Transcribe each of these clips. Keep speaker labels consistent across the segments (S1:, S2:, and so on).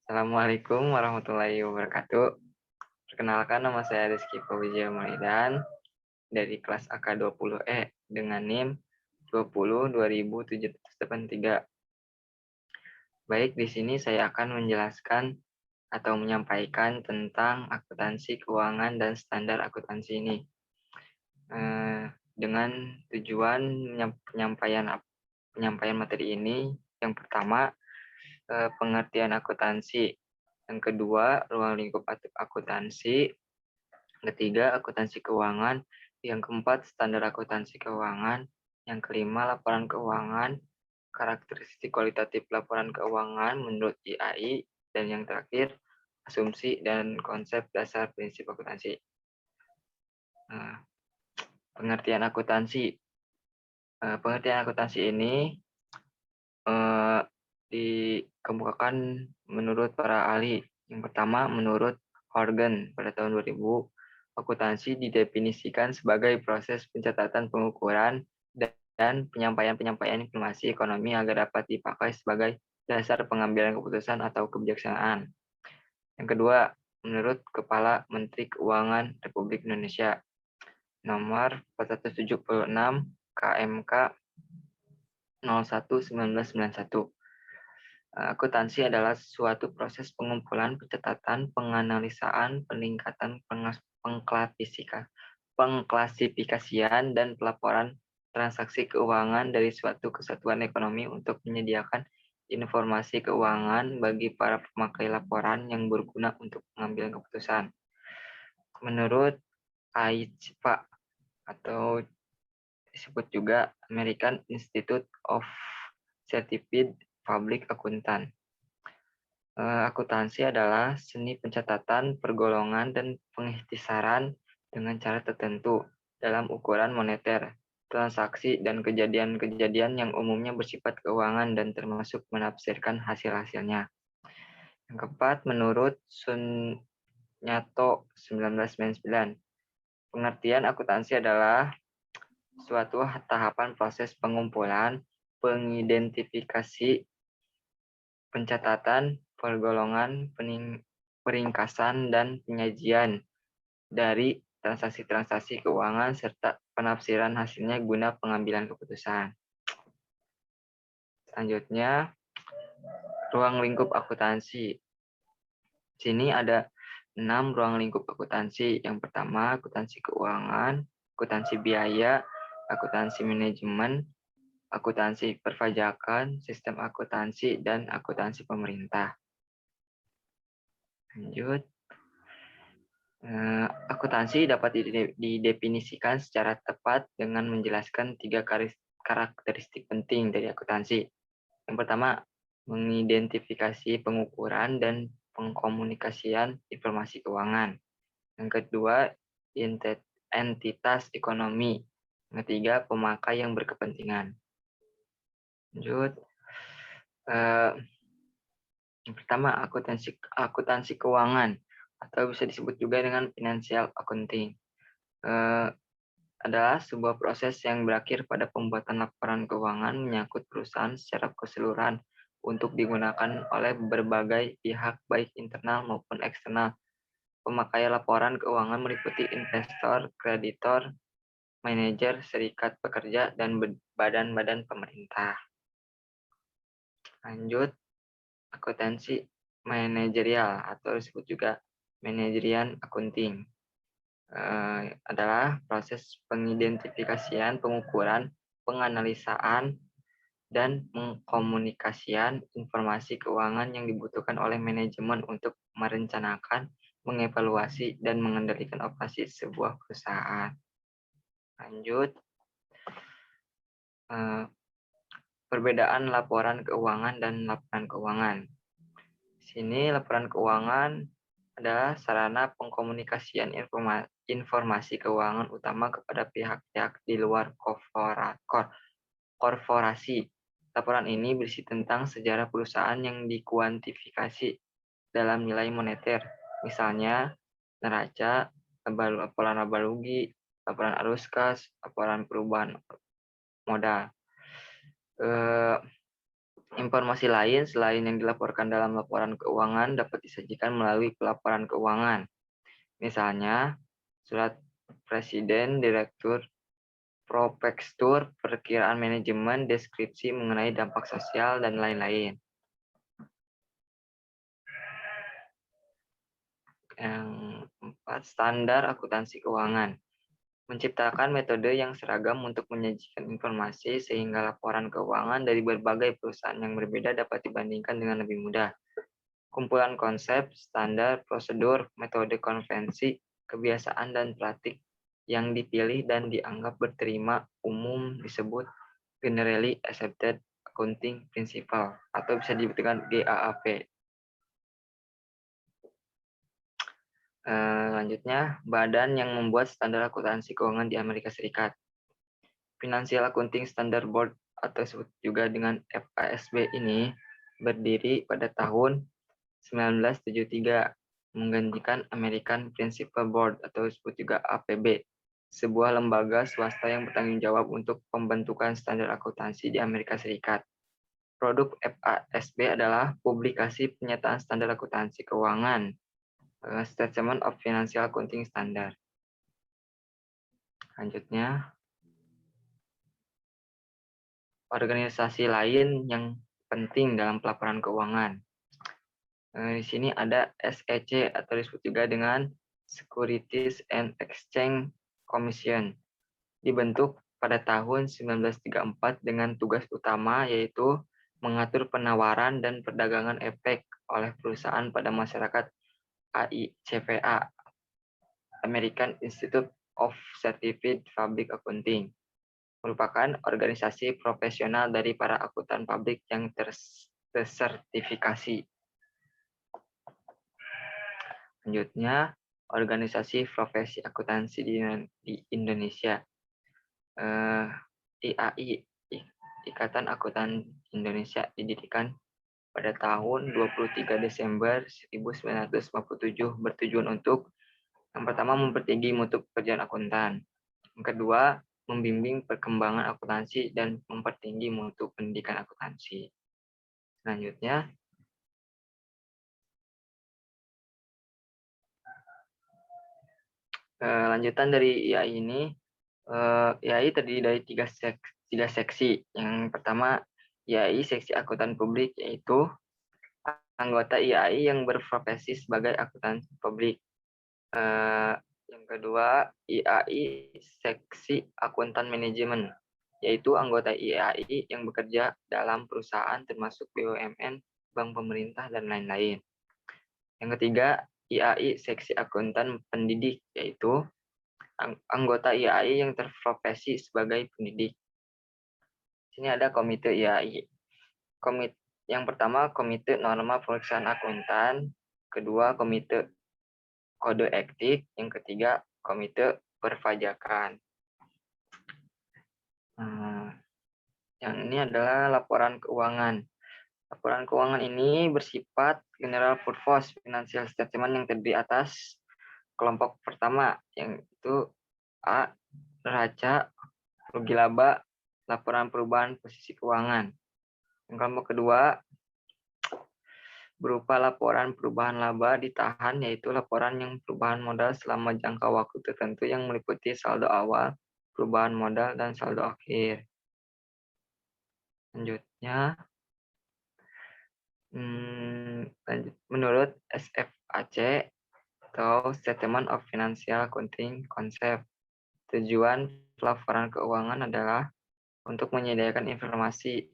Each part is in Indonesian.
S1: Assalamualaikum warahmatullahi wabarakatuh. Perkenalkan, nama saya Rizky Fauzia Maulidan dari kelas AK20E dengan NIM 20 2073. Baik, di sini saya akan menjelaskan atau menyampaikan tentang akuntansi keuangan dan standar akuntansi ini. Dengan tujuan penyampaian materi ini, yang pertama, pengertian akuntansi. Yang kedua, ruang lingkup akuntansi. Ketiga, akuntansi keuangan. Yang keempat, standar akuntansi keuangan. Yang kelima, laporan keuangan. Karakteristik kualitatif laporan keuangan menurut IAI. Dan yang terakhir, asumsi dan konsep dasar prinsip akuntansi. Nah, pengertian akuntansi. Pengertian akuntansi ini dikemukakan menurut para ahli. Yang pertama, menurut Horgan pada tahun 2000, akuntansi didefinisikan sebagai proses pencatatan pengukuran dan penyampaian informasi ekonomi agar dapat dipakai sebagai dasar pengambilan keputusan atau kebijaksanaan. Yang kedua, menurut Kepala Menteri Keuangan Republik Indonesia, nomor 476 KMK 01/1991. Akuntansi adalah suatu proses pengumpulan, pencatatan, penganalisaan, peningkatan, pengklasifikasian, dan pelaporan transaksi keuangan dari suatu kesatuan ekonomi untuk menyediakan informasi keuangan bagi para pemakai laporan yang berguna untuk pengambilan keputusan. Menurut AICPA atau disebut juga American Institute of Certified Public Accountant. Akuntansi adalah seni pencatatan, pergolongan, dan pengikhtisaran dengan cara tertentu dalam ukuran moneter, transaksi, dan kejadian-kejadian yang umumnya bersifat keuangan dan termasuk menafsirkan hasil-hasilnya. Yang keempat, menurut Sunyato 1999, pengertian akuntansi adalah suatu tahapan proses pengumpulan, pengidentifikasi, pencatatan, pergolongan, peringkasan, dan penyajian dari transaksi-transaksi keuangan serta penafsiran hasilnya guna pengambilan keputusan. Selanjutnya, ruang lingkup akuntansi. Sini ada 6 ruang lingkup akuntansi. Yang pertama, akuntansi keuangan, akuntansi biaya, akuntansi manajemen, akuntansi perpajakan, sistem akuntansi, dan akuntansi pemerintah. Lanjut. Akuntansi dapat didefinisikan secara tepat dengan menjelaskan 3 karakteristik penting dari akuntansi. Yang pertama, mengidentifikasi pengukuran dan pengkomunikasian informasi keuangan. Yang kedua, entitas ekonomi. Yang ketiga, pemakai yang berkepentingan. Lanjut. Yang pertama, akuntansi keuangan, atau bisa disebut juga dengan financial accounting. Adalah sebuah proses yang berakhir pada pembuatan laporan keuangan menyangkut perusahaan secara keseluruhan untuk digunakan oleh berbagai pihak baik internal maupun eksternal. Pemakaian laporan keuangan meliputi investor, kreditor, manajer, serikat pekerja, dan badan-badan pemerintah. Lanjut, akuntansi manajerial atau disebut juga managerial accounting. Adalah proses pengidentifikasian, pengukuran, penganalisaan, dan pengkomunikasian informasi keuangan yang dibutuhkan oleh manajemen untuk merencanakan, mengevaluasi, dan mengendalikan operasi sebuah perusahaan. Lanjut, perbedaan laporan keuangan dan laporan keuangan. Di sini laporan keuangan adalah sarana pengkomunikasian informasi keuangan utama kepada pihak-pihak di luar korporasi. Laporan ini berisi tentang sejarah perusahaan yang dikuantifikasi dalam nilai moneter, misalnya neraca, laporan laba rugi, laporan arus kas, laporan perubahan modal. Informasi lain selain yang dilaporkan dalam laporan keuangan dapat disajikan melalui pelaporan keuangan. Misalnya, surat presiden, direktur, prospektur, perkiraan manajemen, deskripsi mengenai dampak sosial, dan lain-lain. Yang keempat, standar akuntansi keuangan. Menciptakan metode yang seragam untuk menyajikan informasi sehingga laporan keuangan dari berbagai perusahaan yang berbeda dapat dibandingkan dengan lebih mudah. Kumpulan konsep, standar, prosedur, metode konvensi, kebiasaan, dan praktik yang dipilih dan dianggap berterima umum disebut Generally Accepted Accounting Principle atau bisa disebut dengan GAAP. Lanjutnya, badan yang membuat standar akuntansi keuangan di Amerika Serikat. Financial Accounting Standard Board atau disebut juga dengan FASB ini berdiri pada tahun 1973 menggantikan American Principal Board atau disebut juga APB, sebuah lembaga swasta yang bertanggung jawab untuk pembentukan standar akuntansi di Amerika Serikat. Produk FASB adalah publikasi pernyataan standar akuntansi keuangan, Statement of Financial Accounting Standard. Selanjutnya, organisasi lain yang penting dalam pelaporan keuangan. Di sini ada SEC atau disebut juga dengan Securities and Exchange Commission. Dibentuk pada tahun 1934 dengan tugas utama yaitu mengatur penawaran dan perdagangan efek oleh perusahaan pada masyarakat AICPA, American Institute of Certified Public Accounting, merupakan organisasi profesional dari para akuntan publik yang tersertifikasi. Selanjutnya, organisasi profesi akuntansi di Indonesia. IAI, Ikatan Akuntan Indonesia, didirikan pada tahun 23 Desember 1957 bertujuan untuk yang pertama mempertinggi mutu pekerjaan akuntan, yang kedua membimbing perkembangan akuntansi dan mempertinggi mutu pendidikan akuntansi. Selanjutnya, lanjutan dari IAI ini, IAI terdiri dari tiga seksi. Yang pertama, IAI seksi akuntan publik, yaitu anggota IAI yang berprofesi sebagai akuntan publik. Yang kedua, IAI seksi akuntan manajemen, yaitu anggota IAI yang bekerja dalam perusahaan termasuk BUMN, bank pemerintah, dan lain-lain. Yang ketiga, IAI seksi akuntan pendidik, yaitu anggota IAI yang terprofesi sebagai pendidik. Sini ada komite IAI. Yang pertama, komite norma pemeriksaan akuntan. Kedua, komite kode etik. Yang ketiga, komite perpajakan. Yang ini adalah laporan keuangan. Laporan keuangan ini bersifat general purpose financial statement yang terdiri atas kelompok pertama, yaitu A, neraca, rugi laba, laporan perubahan posisi keuangan. Yang kelompok kedua, berupa laporan perubahan laba ditahan, yaitu laporan yang perubahan modal selama jangka waktu tertentu yang meliputi saldo awal, perubahan modal, dan saldo akhir. Selanjutnya, menurut SFAC atau Statement of Financial Accounting Concept, tujuan pelaporan keuangan adalah untuk menyediakan informasi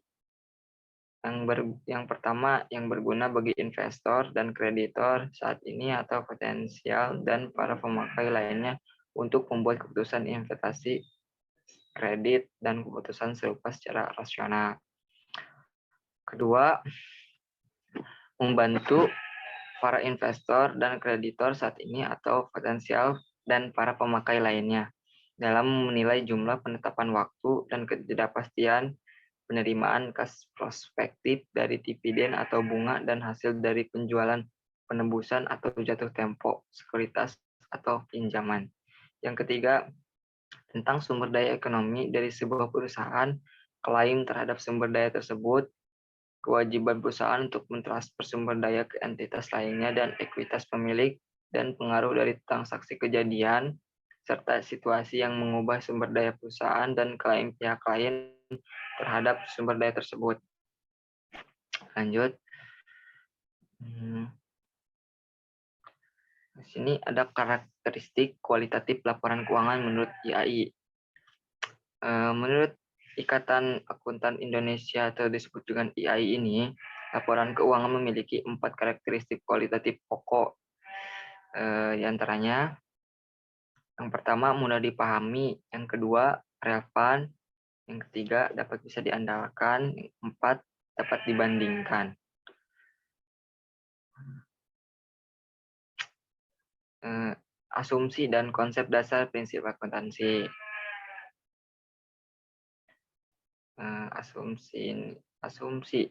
S1: yang pertama yang berguna bagi investor dan kreditor saat ini atau potensial dan para pemakai lainnya untuk membuat keputusan investasi, kredit, dan keputusan serupa secara rasional. Kedua, membantu para investor dan kreditor saat ini atau potensial dan para pemakai lainnya dalam menilai jumlah penetapan waktu dan ketidakpastian penerimaan kas prospektif dari dividen atau bunga dan hasil dari penjualan, penembusan atau jatuh tempo, sekuritas atau pinjaman. Yang ketiga, tentang sumber daya ekonomi dari sebuah perusahaan, klaim terhadap sumber daya tersebut, kewajiban perusahaan untuk mentransfer sumber daya ke entitas lainnya dan ekuitas pemilik dan pengaruh dari transaksi kejadian serta situasi yang mengubah sumber daya perusahaan dan klaim pihak lain terhadap sumber daya tersebut. Lanjut. Di sini ada karakteristik kualitatif laporan keuangan menurut IAI. Menurut Ikatan Akuntan Indonesia atau disebut dengan IAI ini, laporan keuangan memiliki 4 karakteristik kualitatif pokok. Di antaranya, yang pertama mudah dipahami, yang kedua relevan, yang ketiga dapat bisa diandalkan, yang keempat dapat dibandingkan. Asumsi dan konsep dasar prinsip akuntansi. Asumsi.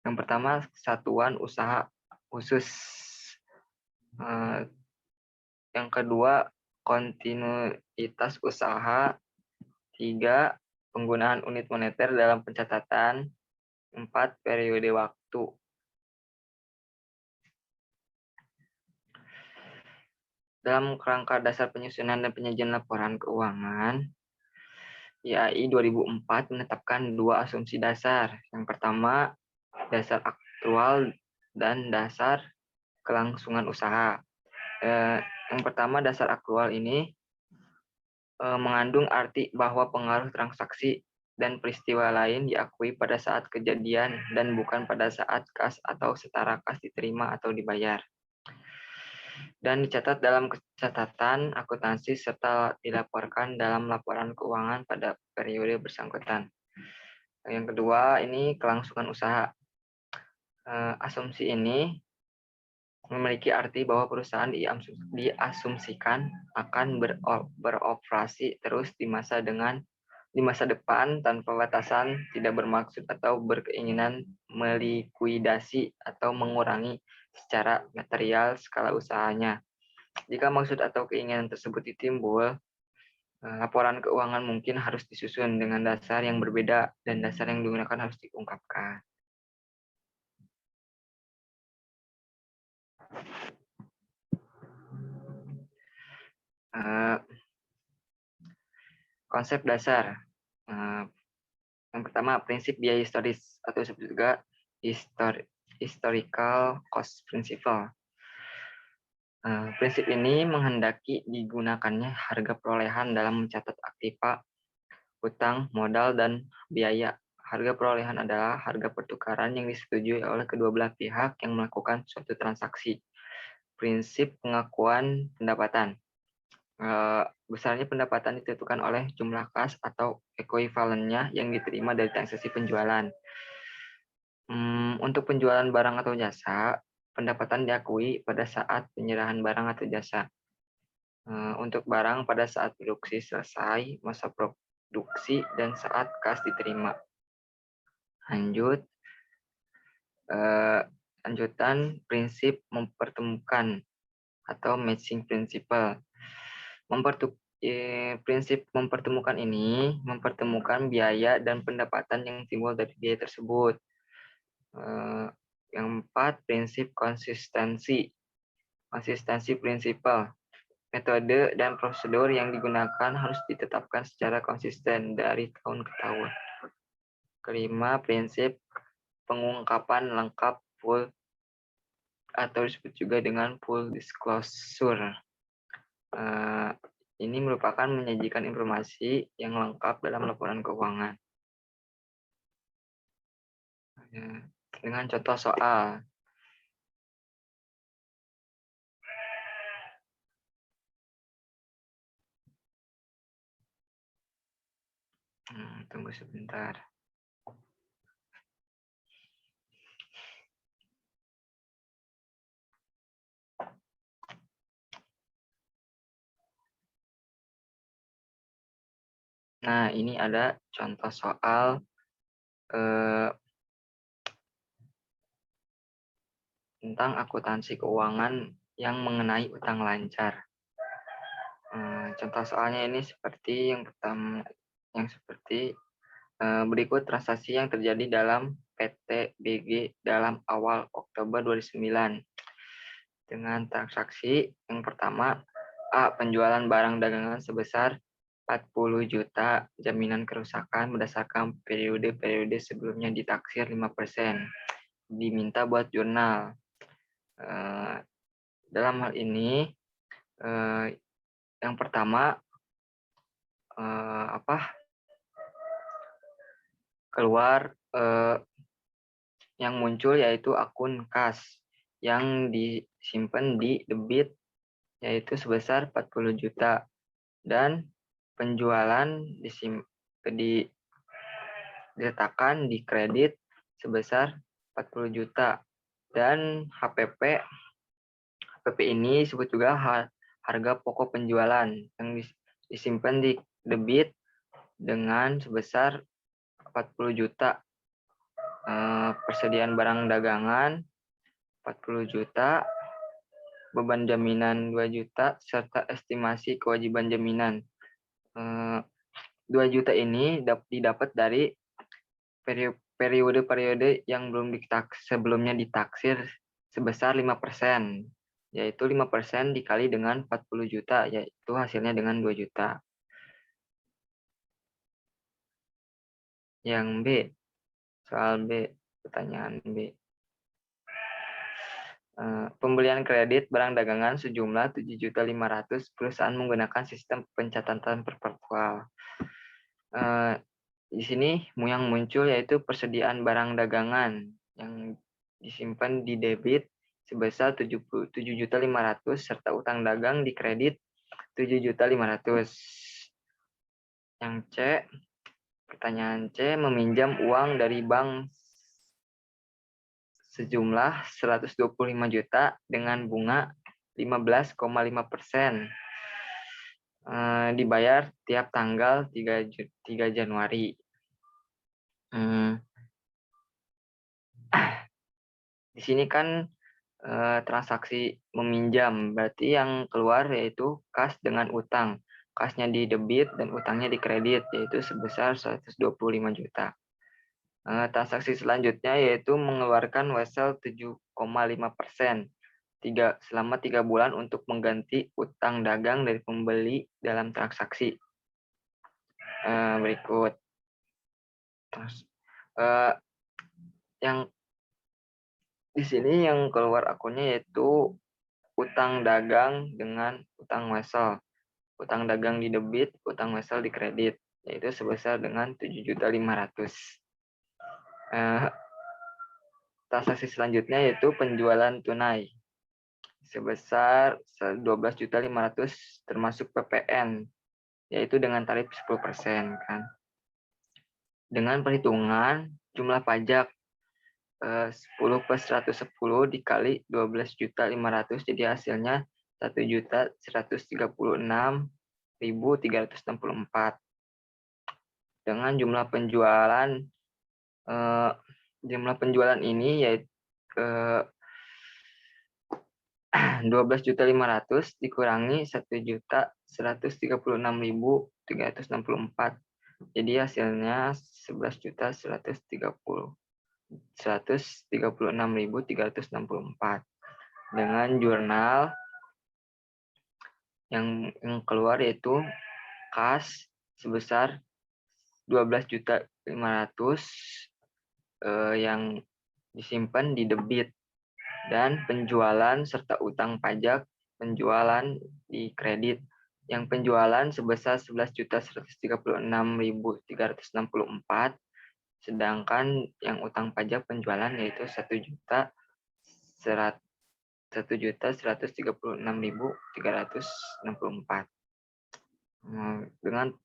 S1: Yang pertama, satuan usaha khusus. Yang kedua, kontinuitas usaha. 3, penggunaan unit moneter dalam pencatatan. 4, periode waktu. Dalam kerangka dasar penyusunan dan penyajian laporan keuangan, IAI 2004 menetapkan 2 asumsi dasar. Yang pertama, dasar aktual dan dasar kelangsungan usaha. Yang pertama, dasar aktual ini mengandung arti bahwa pengaruh transaksi dan peristiwa lain diakui pada saat kejadian dan bukan pada saat kas atau setara kas diterima atau dibayar. Dan dicatat dalam catatan akuntansi serta dilaporkan dalam laporan keuangan pada periode bersangkutan. Yang kedua, ini kelangsungan usaha. Asumsi ini memiliki arti bahwa perusahaan diasumsikan akan beroperasi terus di masa depan tanpa batasan, tidak bermaksud atau berkeinginan melikuidasi atau mengurangi secara material skala usahanya. Jika maksud atau keinginan tersebut ditimbul, laporan keuangan mungkin harus disusun dengan dasar yang berbeda dan dasar yang digunakan harus diungkapkan. Konsep dasar. Yang pertama, prinsip biaya historis atau disebut juga historical cost principle. Prinsip ini menghendaki digunakannya harga perolehan dalam mencatat aktiva, hutang, modal, dan biaya. Harga perolehan adalah harga pertukaran yang disetujui oleh kedua belah pihak yang melakukan suatu transaksi. Prinsip pengakuan pendapatan. Besarnya pendapatan ditentukan oleh jumlah kas atau ekuivalennya yang diterima dari transaksi penjualan. Untuk penjualan barang atau jasa, pendapatan diakui pada saat penyerahan barang atau jasa. Untuk barang pada saat produksi selesai, masa produksi, dan saat kas diterima. Lanjutan prinsip mempertemukan atau matching principle. Prinsip mempertemukan ini mempertemukan biaya dan pendapatan yang timbul dari biaya tersebut. Yang 4, prinsip konsistensi prinsipal. Metode dan prosedur yang digunakan harus ditetapkan secara konsisten dari tahun ke tahun. Kelima, prinsip pengungkapan lengkap full atau disebut juga dengan full disclosure. Ini merupakan menyajikan informasi yang lengkap dalam laporan keuangan. Dengan contoh soal. Tunggu sebentar. Nah, ini ada contoh soal tentang akuntansi keuangan yang mengenai utang lancar. Contoh soalnya ini seperti yang pertama, yang seperti Berikut transaksi yang terjadi dalam PT BG dalam awal Oktober 2009. Dengan transaksi yang pertama, A. Penjualan barang dagangan sebesar 40 juta, jaminan kerusakan berdasarkan periode-periode sebelumnya ditaksir 5%. Diminta buat jurnal. Dalam hal ini, yang pertama, keluar yang muncul yaitu akun kas yang disimpan di debit yaitu sebesar 40 juta dan penjualan diletakkan di kredit sebesar 40 juta dan HPP ini disebut juga harga pokok penjualan yang disimpan di debit dengan sebesar 40 juta. Persediaan barang dagangan 40 juta, beban jaminan 2 juta, serta estimasi kewajiban jaminan. 2 juta ini didapat dari periode-periode yang sebelumnya ditaksir sebesar 5%, yaitu 5% dikali dengan 40 juta, yaitu hasilnya dengan 2 juta. Yang B, soal B, pertanyaan B. Pembelian kredit barang dagangan sejumlah 7.500.000 perusahaan menggunakan sistem pencatatan per kuartal. Di sini yang muncul yaitu persediaan barang dagangan yang disimpan di debit sebesar 7.500.000 serta utang dagang di kredit 7.500.000. Yang C, pertanyaan C, meminjam uang dari bank sejumlah 125 juta dengan bunga 15,5%. Dibayar tiap tanggal 3 Januari. Di sini kan transaksi meminjam, berarti yang keluar yaitu kas dengan utang. Kasnya di debit dan utangnya di kredit, yaitu sebesar 125 juta. Transaksi selanjutnya yaitu mengeluarkan wesel 7,5% selama 3 bulan untuk mengganti utang dagang dari pembeli dalam transaksi. Berikut. Yang di sini yang keluar akunnya yaitu utang dagang dengan utang wesel. Utang dagang di debit, utang wesel di kredit, yaitu sebesar dengan 7.500.000. Transaksi selanjutnya yaitu penjualan tunai sebesar 12.500.000 termasuk PPN, yaitu dengan tarif 10% kan. Dengan perhitungan jumlah pajak 10 plus 110 dikali 12.500.000 jadi hasilnya 1.136.364. Dengan jumlah penjualan ini yaitu 12.500.000 dikurangi 1.136.364. Jadi hasilnya 136.364. Dengan jurnal yang keluar yaitu kas sebesar 12.500.000 yang disimpan di debit dan penjualan serta utang pajak penjualan di kredit. Yang penjualan sebesar 11.136.364, sedangkan yang utang pajak penjualan yaitu 1.136.364.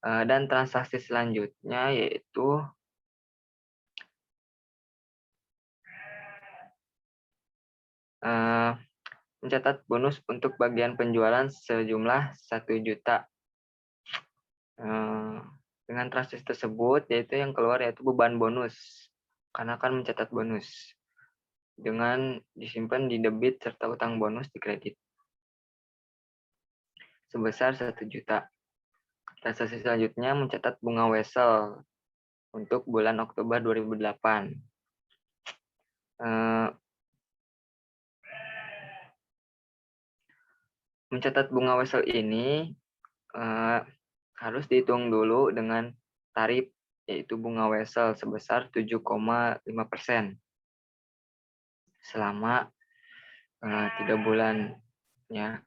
S1: Dan transaksi selanjutnya yaitu mencatat bonus untuk bagian penjualan sejumlah 1 juta. Dengan transaksi tersebut yaitu yang keluar yaitu beban bonus karena akan mencatat bonus dengan disimpan di debit serta utang bonus di kredit sebesar 1 juta. Transaksi selanjutnya mencatat bunga wesel untuk bulan Oktober 2008. Mencatat bunga wesel ini harus dihitung dulu dengan tarif, yaitu bunga wesel sebesar 7,5% selama 3 bulan, ya.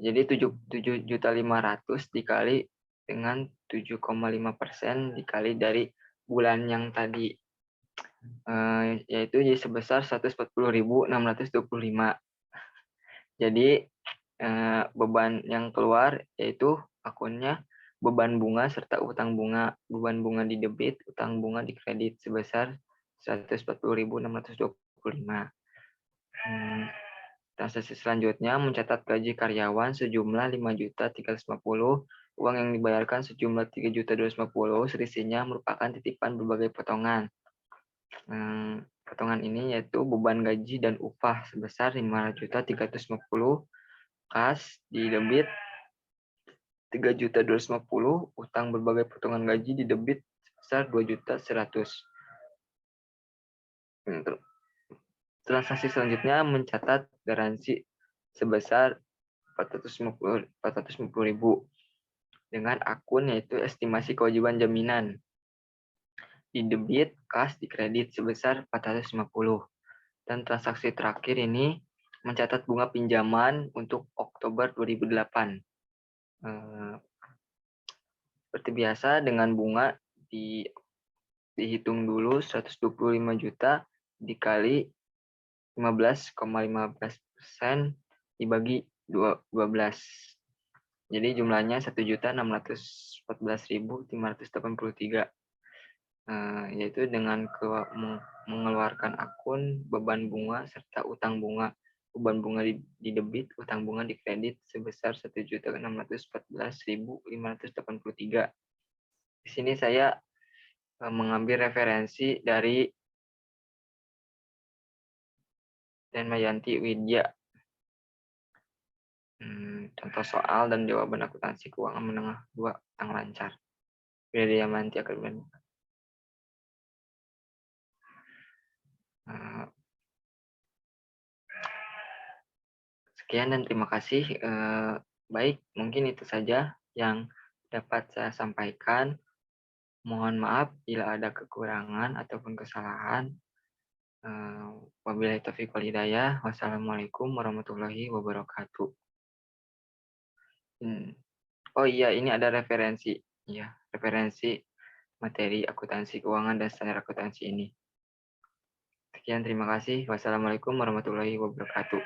S1: Jadi 7.500.000 dikali dengan 7,5% dikali dari bulan yang tadi, yaitu jadi sebesar 140.625. Jadi beban yang keluar yaitu akunnya beban bunga serta utang bunga. Beban bunga di debit, utang bunga di kredit sebesar 140.625. Transaksi selanjutnya mencatat gaji karyawan sejumlah 5.350.000, uang yang dibayarkan sejumlah 3.250.000, selisihnya merupakan titipan berbagai potongan. Potongan ini yaitu beban gaji dan upah sebesar 5.350.000, kas di debit 3.250.000, utang berbagai potongan gaji di debit sebesar 2.100.000. Transaksi selanjutnya mencatat garansi sebesar 450.000 dengan akun yaitu estimasi kewajiban jaminan di debit, kas, di kredit sebesar 450. Dan transaksi terakhir ini mencatat bunga pinjaman untuk Oktober 2008. Seperti biasa dengan bunga dihitung dulu 125 juta dikali 15,15% dibagi 12. Jadi jumlahnya 1.614.583. Yaitu dengan mengeluarkan akun, beban bunga serta utang bunga. Beban bunga di debit, utang bunga di kredit sebesar 1.614.583. Di sini saya mengambil referensi dari Denmayanti Widya. Contoh soal dan jawaban akuntansi keuangan menengah 2 utang lancar. Widyamanti Akademi. Sekian dan terima kasih. Baik, mungkin itu saja yang dapat saya sampaikan. Mohon maaf bila ada kekurangan ataupun kesalahan. Wabillahi taufiq wal hidayah. Wassalamualaikum warahmatullahi wabarakatuh. Oh iya, ini ada referensi. Ya, referensi materi akuntansi keuangan dan standar akuntansi ini. Sekian, terima kasih. Wassalamualaikum warahmatullahi wabarakatuh.